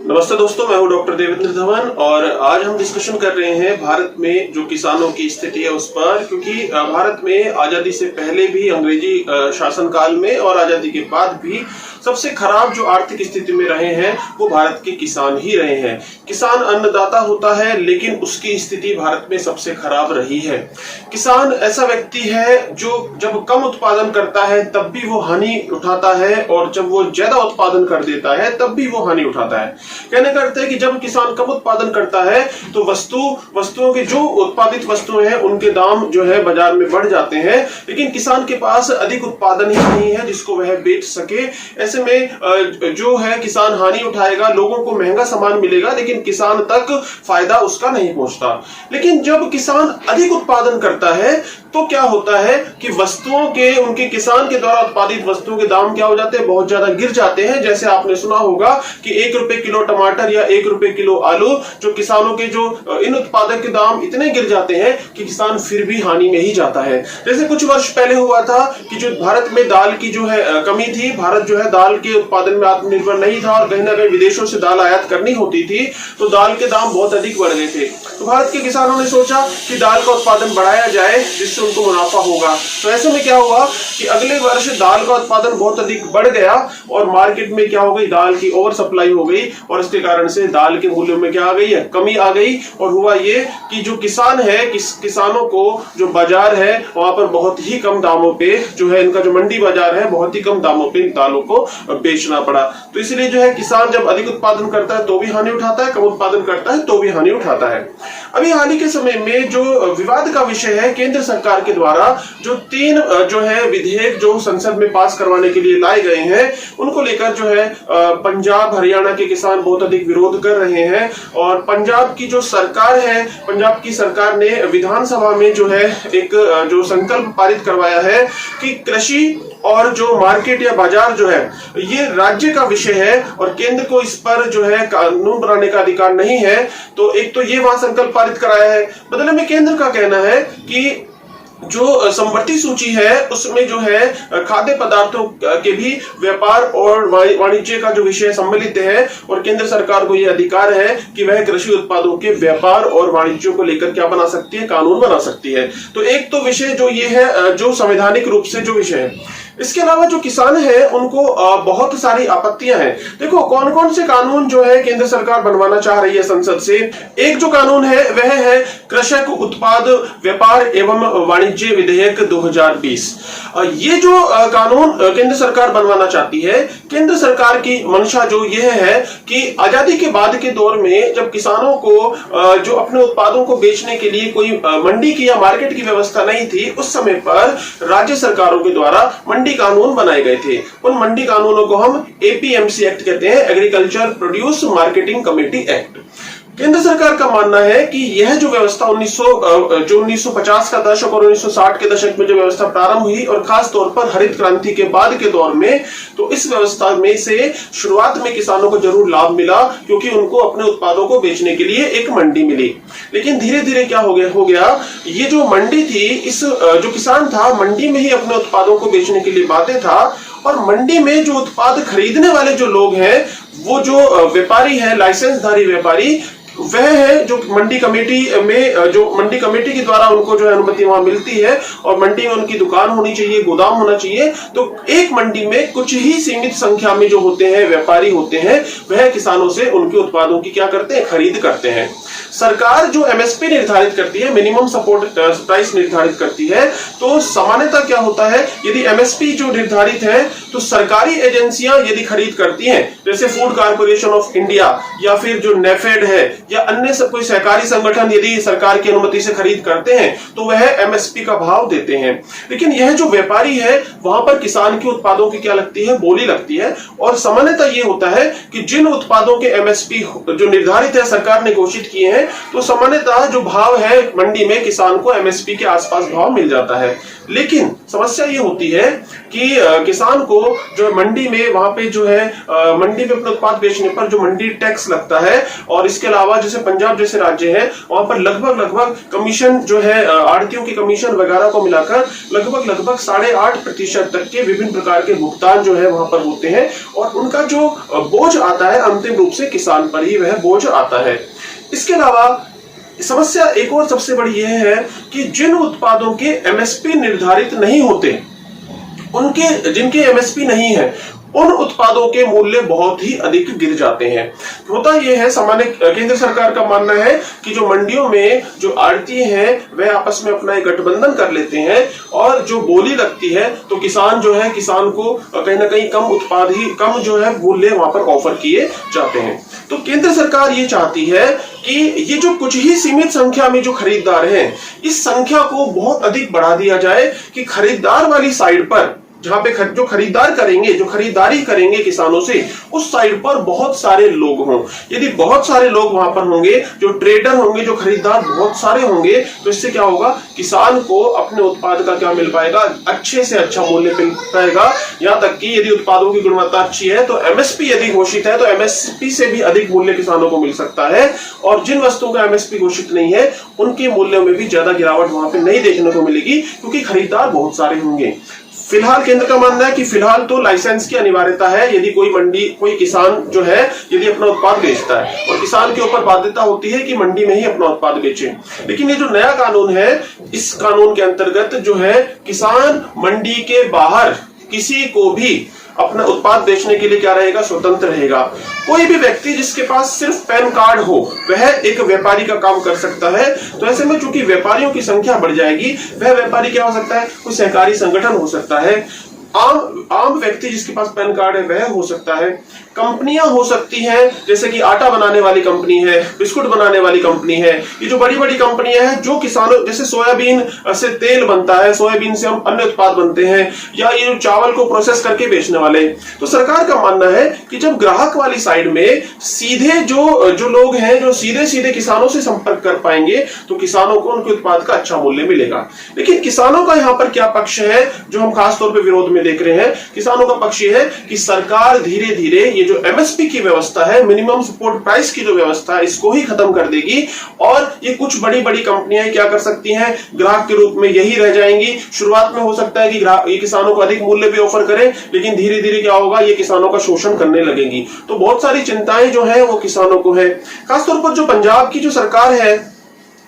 नमस्ते दोस्तों, मैं हूं डॉक्टर देवेंद्र धवन और आज हम डिस्कशन कर रहे हैं भारत में जो किसानों की स्थिति है उस पर। क्योंकि भारत में आजादी से पहले भी, अंग्रेजी शासनकाल में और आजादी के बाद भी सबसे खराब जो आर्थिक स्थिति में रहे हैं वो भारत के किसान ही रहे हैं। किसान अन्नदाता होता है लेकिन उसकी स्थिति भारत में सबसे खराब रही है। किसान ऐसा व्यक्ति है जो जब कम उत्पादन करता है तब भी वो हानि उठाता है और जब वो ज्यादा उत्पादन कर देता है तब भी वो हानि उठाता है। कहने का अर्थ है कि जब किसान कम उत्पादन करता है तो वस्तुओं के जो उत्पादित वस्तुएं हैं उनके दाम जो है बाजार में बढ़ जाते हैं, लेकिन किसान के पास अधिक उत्पादन ही नहीं है जिसको वह बेच सके। ऐसे में जो है किसान हानि उठाएगा, लोगों को महंगा सामान मिलेगा लेकिन किसान तक फायदा उसका नहीं पहुंचता। लेकिन जब किसान अधिक उत्पादन करता है तो क्या होता है कि वस्तुओं के, उनके किसान के द्वारा उत्पादित वस्तुओं के दाम क्या हो जाते हैं, बहुत ज्यादा गिर जाते हैं। जैसे आपने सुना होगा कि 1 रुपए किलो टमाटर या 1 रुपए किलो आलू, जो किसानों के जो इन उत्पादक के दाम इतने गिर जाते हैं कि किसान फिर भी हानि में ही जाता है। जैसे कुछ वर्ष पहले हुआ था कि जो भारत में दाल की जो है कमी थी, भारत जो है दाल के उत्पादन में आत्मनिर्भर नहीं था और कहीं ना कहीं विदेशों से दाल आयात करनी होती थी, तो दाल के दाम बहुत अधिक बढ़ गए थे। तो भारत के किसानों ने सोचा कि दाल का उत्पादन बढ़ाया जाए जिससे उनको मुनाफा होगा। तो ऐसे में क्या हुआ कि अगले वर्ष दाल का उत्पादन बहुत अधिक बढ़ गया और मार्केट में क्या हो गई, दाल की ओवर सप्लाई हो गई और इसके कारण से दाल के मूल्यों में क्या आ गई है, कमी आ गई। और हुआ ये कि जो किसान है, किसानों को जो बाजार है वहां पर बहुत ही कम दामों पे जो है, इनका जो मंडी बाजार है बहुत ही कम दामों पे दालों को बेचना पड़ा। तो इसलिए जो है किसान जब अधिक उत्पादन करता है तो भी हानि उठाता है, कम उत्पादन करता है तो भी हानि उठाता है। अभी हाल ही के समय में जो विवाद का विषय है, केंद्र सरकार के द्वारा जो 3 जो है विधेयक जो संसद में पास करवाने के लिए लाए गए हैं, उनको लेकर जो है पंजाब हरियाणा के किसान बहुत अधिक विरोध कर रहे हैं। और पंजाब की जो सरकार है, पंजाब की सरकार ने विधानसभा में जो है एक जो संकल्प पारित करवाया है कि कृषि और जो मार्केट या बाजार जो है ये राज्य का विषय है और केंद्र को इस पर जो है कानून बनाने का अधिकार नहीं है। तो एक तो ये वहां संकल्प पारित कराया है। बदले में केंद्र का कहना है कि जो संवर्ती सूची है उसमें जो है खाद्य पदार्थों के भी व्यापार और वाणिज्य का जो विषय सम्मिलित है और केंद्र सरकार को यह अधिकार है कि वह कृषि उत्पादों के व्यापार और वाणिज्य को लेकर क्या बना सकती है, कानून बना सकती है। तो एक तो विषय जो ये है जो संवैधानिक रूप से जो विषय है। इसके अलावा जो किसान है उनको बहुत सारी आपत्तियां हैं। देखो कौन कौन से कानून जो है केंद्र सरकार बनवाना चाह रही है संसद से। एक जो कानून है वह है कृषक उत्पाद व्यापार एवं वाणिज्य विधेयक 2020। ये जो कानून केंद्र सरकार बनवाना चाहती है, केंद्र सरकार की मंशा जो यह है कि आजादी के बाद के दौर में जब किसानों को जो अपने उत्पादों को बेचने के लिए कोई मंडी की या मार्केट की व्यवस्था नहीं थी, उस समय पर राज्य सरकारों के द्वारा मंडी कानून बनाए गए थे। उन मंडी कानूनों को हम एपीएमसी एक्ट कहते हैं, agriculture produce marketing committee act. केंद्र सरकार का मानना है कि यह जो व्यवस्था 1950 का दशक और 1960 के दशक में जो व्यवस्था प्रारंभ हुई और खास तौर पर हरित क्रांति के बाद के दौर में, तो इस व्यवस्था में से शुरुआत में किसानों को जरूर लाभ मिला क्योंकि उनको अपने उत्पादों को बेचने के लिए एक मंडी मिली। लेकिन धीरे धीरे क्या हो गया ये जो मंडी थी, इस जो किसान था मंडी में ही अपने उत्पादों को बेचने के लिए बाध्य था और मंडी में जो उत्पाद खरीदने वाले जो लोग हैं वो जो व्यापारी है, लाइसेंसधारी व्यापारी, वह है जो मंडी कमेटी में, जो मंडी कमेटी के द्वारा उनको जो है अनुमति वहां मिलती है और मंडी में उनकी दुकान होनी चाहिए, गोदाम होना चाहिए। तो एक मंडी में कुछ ही सीमित संख्या में जो होते हैं व्यापारी होते हैं, वह किसानों से उनके उत्पादों की क्या करते हैं, खरीद करते हैं। सरकार जो एमएसपी निर्धारित करती है, मिनिमम सपोर्ट प्राइस निर्धारित करती है, तो सामान्यतः क्या होता है, यदि एमएसपी जो निर्धारित है तो सरकारी एजेंसियां यदि खरीद करती हैं, जैसे फूड कॉर्पोरेशन ऑफ इंडिया या फिर जो नेफेड है या अन्य सब कोई सहकारी संगठन यदि सरकार की अनुमति से खरीद करते हैं तो वह एमएसपी का भाव देते हैं। लेकिन यह जो व्यापारी है वहां पर किसान के उत्पादों की क्या लगती है, बोली लगती है। और सामान्यतः ये होता है कि जिन उत्पादों के एमएसपी जो निर्धारित है, सरकार ने घोषित किए हैं, तो सामान्यतः जो भाव है मंडी में किसान को एमएसपी के आसपास भाव मिल जाता है। लेकिन समस्या ये होती है कि किसान को जो मंडी में वहां पे जो है मंडी में अपना उत्पाद बेचने पर जो मंडी टैक्स लगता है, और इसके अलावा जैसे पंजाब जैसे राज्य हैं वहां पर लगभग कमीशन जो है आड़तियों की कमीशन वगैरह को मिलाकर लगभग 8.5% तक के विभिन्न प्रकार के भुगतान जो है वहां पर होते हैं, और उनका जो बोझ आता है अंतिम रूप से किसान पर ही वह बोझ आता है। इसके अलावा समस्या एक और सबसे बड़ी यह है कि जिन उत्पादों के एमएसपी निर्धारित नहीं होते, उनके जिनके एमएसपी नहीं है, उन उत्पादों के मूल्य बहुत ही अधिक गिर जाते हैं। होता यह है, सामान्य केंद्र सरकार का मानना है कि जो मंडियों में जो आड़ती हैं वह आपस में अपना एक गठबंधन कर लेते हैं, और जो बोली लगती है तो किसान जो है किसान को कहीं ना कहीं कम जो है मूल्य वहां पर ऑफर किए जाते हैं। तो केंद्र सरकार ये चाहती है कि ये जो कुछ ही सीमित संख्या में जो खरीदार हैं, इस संख्या को बहुत अधिक बढ़ा दिया जाए कि खरीदार वाली साइड पर जहां पे जो खरीदार करेंगे, जो खरीदारी करेंगे किसानों से, उस साइड पर बहुत सारे लोग हों। यदि बहुत सारे लोग वहां पर होंगे, जो ट्रेडर होंगे, जो खरीदार बहुत सारे होंगे, तो इससे क्या होगा, किसान को अपने उत्पाद का क्या मिल पाएगा, अच्छे से अच्छा मूल्य मिल पाएगा। यहां तक कि यदि उत्पादों की गुणवत्ता अच्छी है तो एमएसपी यदि घोषित है तो एमएसपी से भी अधिक मूल्य किसानों को मिल सकता है, और जिन वस्तुओं का एमएसपी घोषित नहीं है उनके मूल्यों में भी ज्यादा गिरावट वहां पर नहीं देखने को मिलेगी, क्योंकि खरीदार बहुत सारे होंगे। फिलहाल केंद्र का मानना है कि फिलहाल तो लाइसेंस की अनिवार्यता है। यदि कोई किसान जो है यदि अपना उत्पाद बेचता है, और किसान के ऊपर बाध्यता होती है कि मंडी में ही अपना उत्पाद बेचे। लेकिन ये जो नया कानून है, इस कानून के अंतर्गत जो है किसान मंडी के बाहर किसी को भी अपना उत्पाद बेचने के लिए क्या रहेगा, स्वतंत्र रहेगा। कोई भी व्यक्ति जिसके पास सिर्फ पैन कार्ड हो वह एक व्यापारी का काम कर सकता है। तो ऐसे में चूंकि व्यापारियों की संख्या बढ़ जाएगी, वह व्यापारी क्या हो सकता है, कोई सहकारी संगठन हो सकता है, आम व्यक्ति जिसके पास पैन कार्ड है वह हो सकता है, कंपनियां हो सकती हैं, जैसे कि आटा बनाने वाली कंपनी है, बिस्कुट बनाने वाली कंपनी है। ये जो बड़ी बड़ी कंपनियां हैं जो किसानों, जैसे सोयाबीन से तेल बनता है, सोयाबीन से हम अन्य उत्पाद बनते हैं, या ये जो चावल को प्रोसेस करके बेचने वाले। तो सरकार का मानना है कि जब ग्राहक वाली साइड में सीधे जो लोग हैं, जो सीधे किसानों से संपर्क कर पाएंगे, तो किसानों को उनके उत्पाद का अच्छा मूल्य मिलेगा। लेकिन किसानों का यहाँ पर क्या पक्ष है जो हम खासतौर पर विरोध में देख रहे हैं, किसानों का पक्ष ये है कि सरकार धीरे धीरे ये जो एमएसपी की व्यवस्था है, मिनिमम सपोर्ट प्राइस की जो व्यवस्था है, इसको ही खत्म कर देगी, और ये कुछ बड़ी बड़ी कंपनियां क्या कर सकती हैं, ग्राहक के रूप में यही रह जाएंगी। शुरुआत में हो सकता है कि ये किसानों को अधिक मूल्य भी ऑफर करें, लेकिन धीरे धीरे क्या होगा, ये किसानों का शोषण करने लगेंगी। तो बहुत सारी चिंताएं जो है वो किसानों को है। खासतौर पर जो पंजाब की जो सरकार है,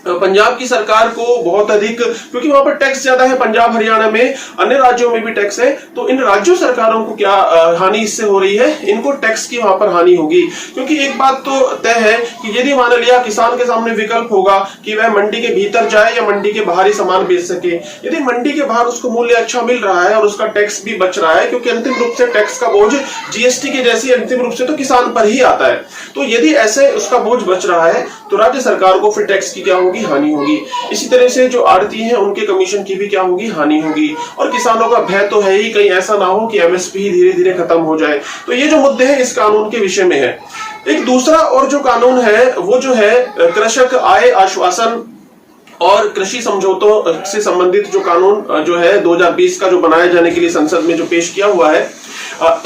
पंजाब की सरकार को बहुत अधिक, क्योंकि वहां पर टैक्स ज्यादा है, पंजाब हरियाणा में, अन्य राज्यों में भी टैक्स है, तो इन राज्यों सरकारों को क्या हानि इससे हो रही है, इनको टैक्स की वहां पर हानि होगी। क्योंकि एक बात तो तय है कि यदि मान लिया किसान के सामने विकल्प होगा कि वह मंडी के भीतर जाए या मंडी के बाहर ही सामान बेच सके, यदि मंडी के बाहर उसको मूल्य अच्छा मिल रहा है और उसका टैक्स भी बच रहा है, क्योंकि अंतिम रूप से टैक्स का बोझ जीएसटी के जैसी अंतिम रूप से तो किसान पर ही आता है, तो यदि ऐसे उसका बोझ बच रहा है तो राज्य सरकार को फिर टैक्स की क्या होगी, हानि होगी। इसी तरह से जो आड़ती हैं उनके कमीशन की भी क्या होगी, हानि होगी। और किसानों का भय तो है ही, कहीं ऐसा ना हो कि एमएसपी धीरे धीरे खत्म हो जाए। तो ये जो मुद्दे हैं इस कानून के विषय में है। एक दूसरा और जो कानून है वो जो है कृषक आय आश्वासन और कृषि समझौतों से संबंधित जो कानून जो है 2020 का जो बनाए जाने के लिए संसद में जो पेश किया हुआ है,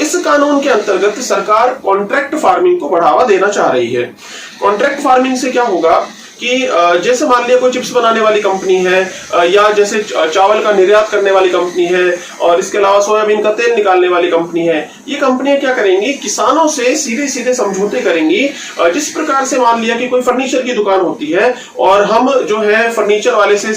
इस कानून के अंतर्गत सरकार कॉन्ट्रैक्ट फार्मिंग को बढ़ावा देना चाह रही है। कॉन्ट्रैक्ट फार्मिंग से क्या होगा कि जैसे मान लिया कोई चिप्स बनाने वाली कंपनी है, या जैसे चावल का निर्यात करने वाली कंपनी है, और इसके अलावा सोयाबीन का तेल निकालने वाली कंपनी है, ये कंपनियां क्या करेंगी, किसानों से सीधे सीधे समझौते करेंगी। जिस प्रकार से मान लिया कि कोई फर्नीचर की दुकान होती है और हम जो है फर्नीचर वाले से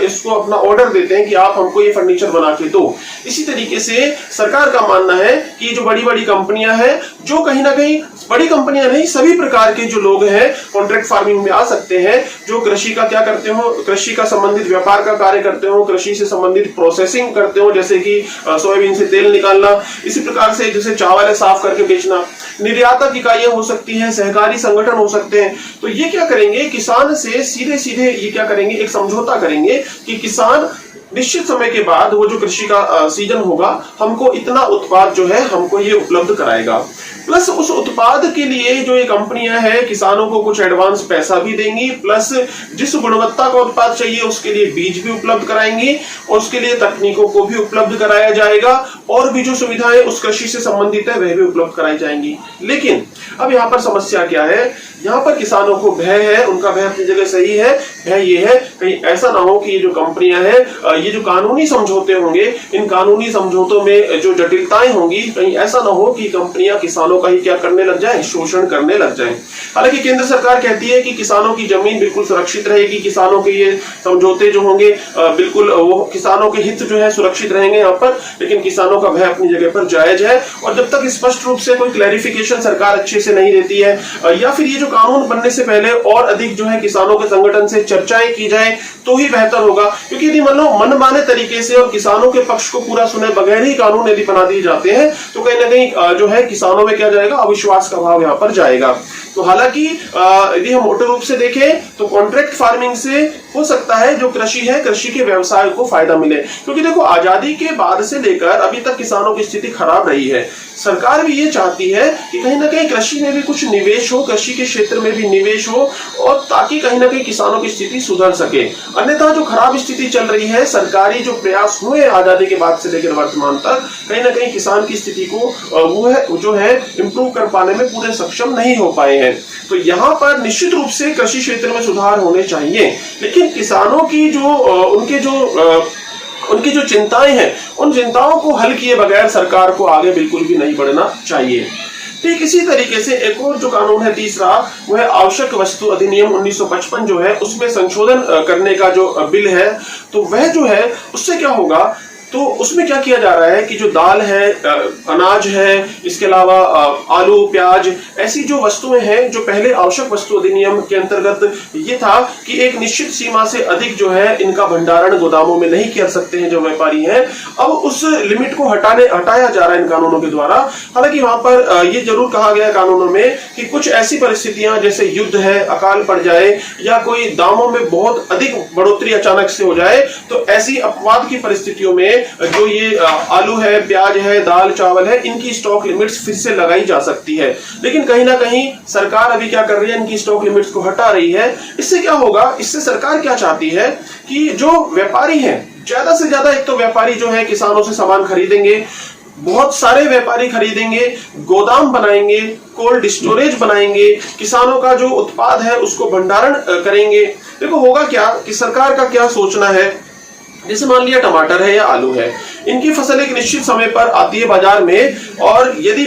इसको अपना ऑर्डर देते हैं कि आप हमको ये फर्नीचर बना के दो। इसी तरीके से सरकार का मानना है कि जो बड़ी बड़ी कंपनियां हैं, जो कहीं ना कहीं, बड़ी कंपनियां नहीं, सभी प्रकार के जो लोग हैं कॉन्ट्रैक्ट फार्मिंग में आ सकते हैं, जो कृषि का क्या करते हो, कृषि का संबंधित व्यापार का कार्य करते हो, कृषि से संबंधित प्रोसेसिंग करते हो, जैसे कि सोयाबीन से तेल निकालना, इसी प्रकार से जैसे चावल है साफ करके बेचना, निर्यातक इकाइयां हो सकती हैं, सहकारी संगठन हो सकते हैं। तो ये क्या करेंगे, किसान से सीधे सीधे ये क्या करेंगे, एक समझौता करेंगे कि किसान निश्चित समय के बाद वो जो कृषि का सीजन होगा, हमको इतना उत्पाद जो है हमको ये उपलब्ध कराएगा। प्लस उस उत्पाद के लिए जो ये कंपनियां हैं किसानों को कुछ एडवांस पैसा भी देंगी, प्लस जिस गुणवत्ता का उत्पाद चाहिए उसके लिए बीज भी उपलब्ध कराएंगी और उसके लिए तकनीकों को भी उपलब्ध कराया जाएगा और भी जो सुविधाएं उस कृषि से संबंधित है वह भी उपलब्ध कराई जाएंगी। लेकिन अब यहाँ पर समस्या क्या है, यहाँ पर किसानों को भय है, उनका भय अपनी जगह सही है। भय ये है कहीं ऐसा ना हो कि ये जो कंपनियां हैं, ये जो कानूनी समझौते होंगे, इन कानूनी समझौतों में जो जटिलताएं होंगी, कहीं ऐसा ना हो कि कंपनियां किसानों का ही क्या करने लग जाए, शोषण करने लग जाए। हालांकि केंद्र सरकार कहती है कि किसानों की जमीन बिल्कुल सुरक्षित रहेगी, किसानों के ये समझौते जो होंगे बिल्कुल वो किसानों के हित जो है सुरक्षित रहेंगे यहाँ पर। लेकिन किसानों का भय अपनी जगह पर जायज है और जब तक स्पष्ट रूप से कोई क्लैरिफिकेशन सरकार अच्छे से नहीं देती है या फिर ये जो कानून बनने से पहले और अधिक जो है किसानों के संगठन से चर्चाएं की जाए तो ही बेहतर होगा। क्योंकि यदि मनमाने तरीके से और किसानों के पक्ष को पूरा सुने बगैर ही कानून यदि बना दिए जाते हैं तो कहीं ना कहीं जो है किसानों में क्या जाएगा, अविश्वास का भाव यहाँ पर जाएगा। तो हालांकि यदि हम मोटे रूप से देखें तो कॉन्ट्रैक्ट फार्मिंग से हो सकता है जो कृषि है, कृषि के व्यवसाय को फायदा मिले। क्योंकि देखो आजादी के बाद से लेकर अभी तक किसानों की स्थिति खराब रही है। सरकार भी ये चाहती है कि कहीं ना कहीं कृषि में भी कुछ निवेश हो, कृषि के क्षेत्र में भी निवेश हो और ताकि कहीं ना कहीं किसानों की स्थिति सुधर सके। अन्यथा जो खराब स्थिति चल रही है, सरकारी जो प्रयास हुए आजादी के बाद से लेकर वर्तमान तक, कहीं ना कहीं किसान की स्थिति को वो जो है इम्प्रूव कर पाने में पूरे सक्षम नहीं हो पाए हैं। तो यहाँ पर निश्चित रूप से कृषि क्षेत्र में सुधार होने चाहिए, लेकिन किसानों की जो उनकी जो चिंताएं हैं, उन चिंताओं को हल किए बगैर सरकार को आगे बिल्कुल भी नहीं बढ़ना चाहिए। ठीक इसी तरीके से एक और जो कानून है तीसरा, वो है आवश्यक वस्तु अधिनियम 1955 जो है, उसमें संशोधन करने का जो बिल है। तो वह जो है उससे क्या होगा, तो उसमें क्या किया जा रहा है कि जो दाल है, अनाज है, इसके अलावा आलू, प्याज, ऐसी जो वस्तुएं हैं जो पहले आवश्यक वस्तु अधिनियम के अंतर्गत ये था कि एक निश्चित सीमा से अधिक जो है इनका भंडारण गोदामों में नहीं कर सकते हैं जो व्यापारी हैं, अब उस लिमिट को हटाया जा रहा है इन कानूनों के द्वारा। हालांकि वहां पर ये जरूर कहा गया कानूनों में कि कुछ ऐसी परिस्थितियां जैसे युद्ध है, अकाल पड़ जाए या कोई दामों में बहुत अधिक बढ़ोतरी अचानक से हो जाए, तो ऐसी अपवाद की परिस्थितियों में जो ये आलू है, प्याज है, दाल चावल है, इनकी स्टॉक लिमिट्स फिर से लगाई जा सकती है। लेकिन कहीं ना कहीं सरकार अभी क्या कर रही है, इनकी स्टॉक लिमिट्स को हटा रही है। इससे क्या होगा, इससे सरकार क्या चाहती है कि जो व्यापारी हैं, ज्यादा से ज्यादा एक तो व्यापारी जो है किसानों से सामान खरीदेंगे, बहुत सारे व्यापारी खरीदेंगे, गोदाम बनाएंगे, कोल्ड स्टोरेज बनाएंगे, किसानों का जो उत्पाद है उसको भंडारण करेंगे। देखो होगा क्या कि सरकार का क्या सोचना है, जैसे मान लिया टमाटर है या आलू है, इनकी फसल एक निश्चित समय पर आती है बाजार में और यदि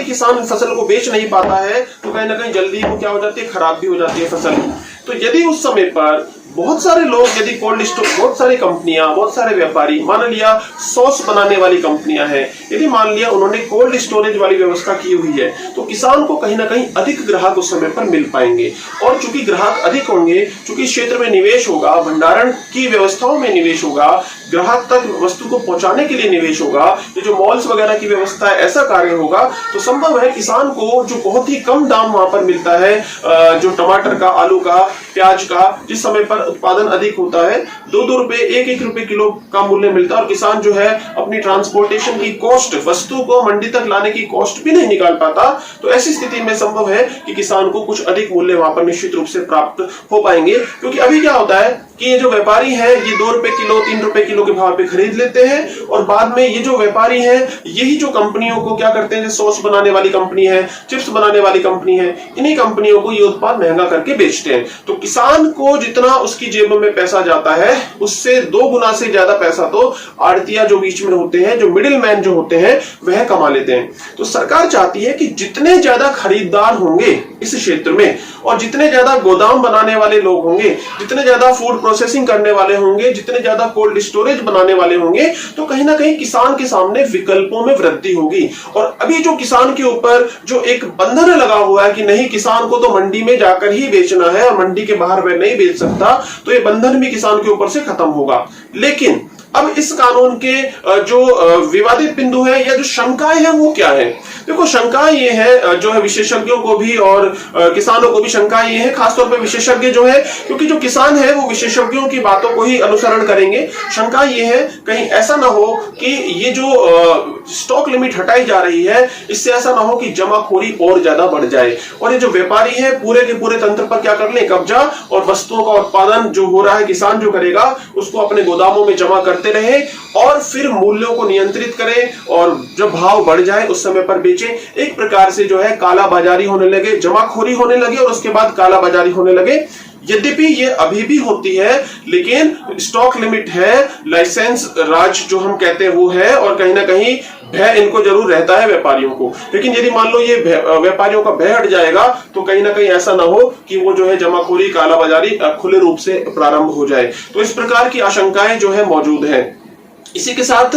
किसान फसल को बेच नहीं पाता है तो कहीं ना कहीं जल्दी वो क्या हो जाती है, खराब भी हो जाती है फसल। तो यदि उस समय पर बहुत सारे लोग, यदि कोल्ड स्टोर, बहुत सारी कंपनियां, बहुत सारे व्यापारी, मान लिया सॉस बनाने वाली कंपनियां हैं, यदि मान लिया उन्होंने कोल्ड स्टोरेज वाली व्यवस्था की हुई है तो किसान को कहीं ना कहीं अधिक ग्राहक उस समय पर मिल पाएंगे। और चूंकि ग्राहक अधिक होंगे, चूंकि क्षेत्र में निवेश होगा, भंडारण की व्यवस्थाओं में निवेश होगा, ग्राहक तक वस्तु को पहुंचाने के लिए निवेश होगा, ये जो मॉल्स वगैरह की व्यवस्था है, ऐसा कार्य होगा, तो संभव है किसान को जो बहुत ही कम दाम वहां पर मिलता है, जो टमाटर का, आलू का, प्याज का, जिस समय पर उत्पादन अधिक होता है, 2-2 रुपए, 1-1 रुपए किलो का मूल्य मिलता है और किसान जो है अपनी ट्रांसपोर्टेशन की कॉस्ट, वस्तु को मंडी तक लाने की कॉस्ट भी नहीं निकाल पाता। तो ऐसी स्थिति में संभव है कि किसान को कुछ अधिक मूल्य वहां पर निश्चित रूप से प्राप्त हो पाएंगे। क्योंकि अभी क्या होता है कि ये जो व्यापारी है ये 2 रुपए किलो, 3 रुपए किलो के भाव पे खरीद लेते हैं और बाद में ये जो व्यापारी है यही जो कंपनियों को क्या करते हैं, सॉस बनाने वाली कंपनी है, चिप्स बनाने वाली कंपनी है, इन्हीं कंपनियों को ये उत्पाद महंगा करके बेचते हैं। तो किसान को जितना उसकी जेब में पैसा जाता है उससे 2 गुना से ज्यादा पैसा तो आड़तिया जो बीच में होते हैं, जो मिडिल मैन जो होते हैं, वह कमा लेते हैं। तो सरकार चाहती है कि जितने ज्यादा खरीदार होंगे इस क्षेत्र में और जितने ज्यादा गोदाम बनाने वाले लोग होंगे, जितने ज्यादा फूड प्रोसेसिंग करने वाले होंगे, जितने ज्यादा कोल्ड स्टोरेज बनाने वाले होंगे, तो कहीं ना कहीं किसान के सामने विकल्पों में वृद्धि होगी। और अभी जो किसान के ऊपर जो एक बंधन लगा हुआ है कि नहीं, किसान को तो मंडी में जाकर ही बेचना है और मंडी के बाहर वह नहीं बेच सकता, तो ये बंधन भी किसान के ऊपर से खत्म होगा। लेकिन अब इस कानून के जो विवादित बिंदु है या जो शंकाएं हैं वो क्या है, देखो शंका ये है, जो है विशेषज्ञों को भी और किसानों को भी शंका ये है, खासतौर पे विशेषज्ञ जो है, क्योंकि जो किसान है वो विशेषज्ञों की बातों को ही अनुसरण करेंगे। शंका ये है कहीं ऐसा ना हो कि ये जो स्टॉक लिमिट हटाई जा रही है, इससे ऐसा ना हो कि जमाखोरी और ज्यादा बढ़ जाए और ये जो व्यापारी है पूरे के पूरे तंत्र पर क्या कर ले, कब्जा, और वस्तुओं का उत्पादन जो हो रहा है किसान जो करेगा उसको अपने गोदामों में जमा करते रहे और फिर मूल्यों को नियंत्रित करे और जब भाव बढ़ जाए उस समय पर बेचे। एक प्रकार से जो है काला बाजारी होने लगे, जमाखोरी होने लगे और उसके बाद काला बाजारी होने लगे। यद्यपि ये अभी भी होती है, लेकिन स्टॉक लिमिट है, लाइसेंस राज जो हम कहते हैं वो है, और कहीं ना कहीं भय इनको जरूर रहता है व्यापारियों को। लेकिन यदि मान लो ये व्यापारियों का भय हट जाएगा तो कहीं ना कहीं ऐसा ना हो कि वो जो है जमाखोरी, कालाबाजारी खुले रूप से प्रारंभ हो जाए। तो इस प्रकार की आशंकाएं जो है मौजूद हैं। इसी के साथ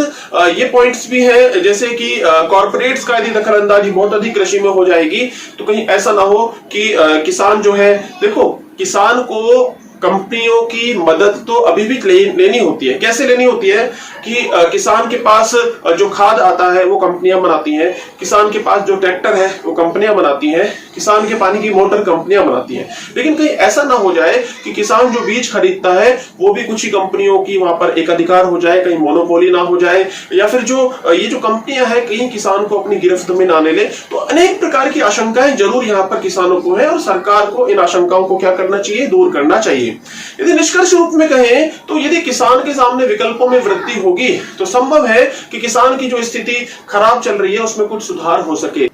ये पॉइंट्स भी हैं, जैसे कि कॉर्पोरेट्स का यदि दखलंदाजी बहुत अधिक कृषि में हो जाएगी तो कहीं ऐसा ना हो कि किसान जो है, देखो किसान को कंपनियों की मदद तो अभी भी लेनी होती है। कैसे लेनी होती है कि किसान के पास जो खाद आता है वो कंपनियां बनाती हैं, किसान के पास जो ट्रैक्टर है वो कंपनियां बनाती हैं, किसान के पानी की मोटर कंपनियां बनाती हैं। लेकिन कहीं ऐसा ना हो जाए कि किसान जो बीज खरीदता है वो भी कुछ ही कंपनियों की वहां पर एक अधिकार हो जाए, कहीं मोनोपोली ना हो जाए, या फिर जो ये जो कंपनियां हैं कहीं किसान को अपनी गिरफ्त में ना ले ले। तो अनेक प्रकार की आशंकाएं जरूर यहाँ पर किसानों को है और सरकार को इन आशंकाओं को क्या करना चाहिए, दूर करना चाहिए। यदि निष्कर्ष रूप में कहें तो यदि किसान के सामने विकल्पों में वृद्धि होगी तो संभव है कि किसान की जो स्थिति खराब चल रही है उसमें कुछ सुधार हो सके।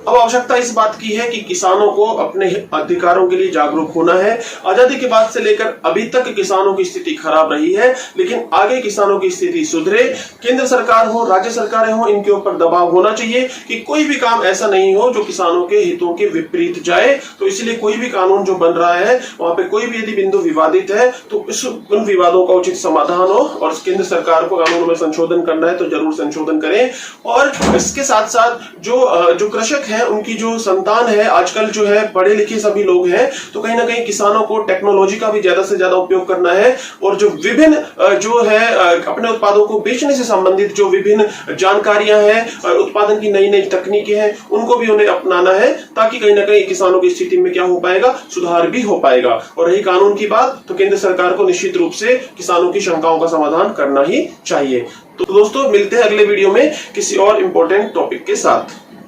अब आवश्यकता इस बात की है कि किसानों को अपने अधिकारों के लिए जागरूक होना है। आजादी के बाद से लेकर अभी तक किसानों की स्थिति खराब रही है, लेकिन आगे किसानों की स्थिति सुधरे। केंद्र सरकार हो, राज्य सरकारें हो, इनके ऊपर दबाव होना चाहिए कि कोई भी काम ऐसा नहीं हो जो किसानों के हितों के विपरीत जाए। तो इसलिए कोई भी कानून जो बन रहा है वहां पे कोई भी यदि बिंदु विवादित है तो उन विवादों का उचित समाधान हो, और केंद्र सरकार को कानूनों में संशोधन करना है तो जरूर संशोधन करें। और इसके साथ साथ जो कृषक है, उनकी जो संतान है, आजकल जो है पढ़े लिखे सभी लोग हैं, तो कहीं ना कहीं किसानों को टेक्नोलॉजी का भी ज्यादा से ज्यादा उपयोग करना है और जो विभिन्न जो है अपने उत्पादों को बेचने से संबंधित जो विभिन्न जानकारियां हैं, उत्पादन की नई नई तकनीकें हैं, उनको भी उन्हें अपनाना है, ताकि कहीं ना कहीं किसानों की स्थिति में क्या हो पाएगा, सुधार भी हो पाएगा। और रही कानून की बात, तो केंद्र सरकार को निश्चित रूप से किसानों की शंकाओं का समाधान करना ही चाहिए। तो दोस्तों मिलते हैं अगले वीडियो में किसी और इंपॉर्टेंट टॉपिक के साथ।